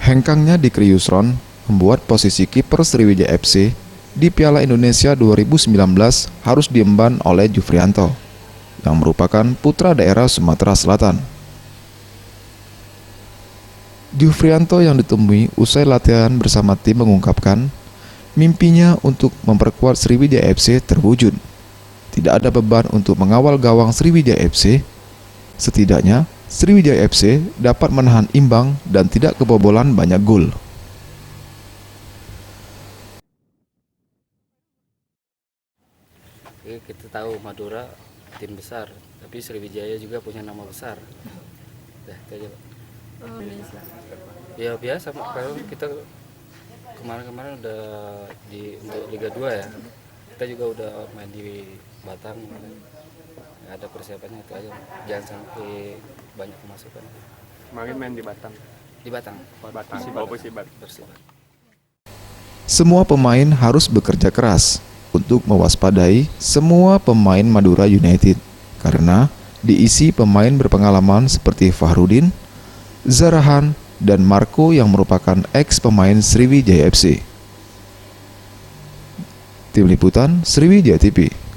Hengkangnya Dikri Yusron membuat posisi kiper Sriwijaya FC di Piala Indonesia 2019 harus diemban oleh Jufrianto, yang merupakan putra daerah Sumatera Selatan. Jufrianto yang ditemui usai latihan bersama tim mengungkapkan mimpinya untuk memperkuat Sriwijaya FC terwujud. Tidak ada beban untuk mengawal gawang Sriwijaya FC. Setidaknya Sriwijaya FC dapat menahan imbang dan tidak kebobolan banyak gol. Kita tahu Madura tim besar, tapi Sriwijaya juga punya nama besar. Dah, itu aja, Pak. Ya biasa, Pak. Kalau kita kemarin udah untuk Liga 2 ya. Kita juga udah main di Batam. Ada persiapannya itu aja. Jangan sampai banyak pemasukan. Kemarin main di Batam. Di Batang. Persibat. Semua pemain harus bekerja keras untuk mewaspadai semua pemain Madura United karena diisi pemain berpengalaman seperti Fahrudin, Zarahan, dan Marco yang merupakan ex pemain Sriwijaya FC. Tim Liputan Sriwijaya TV.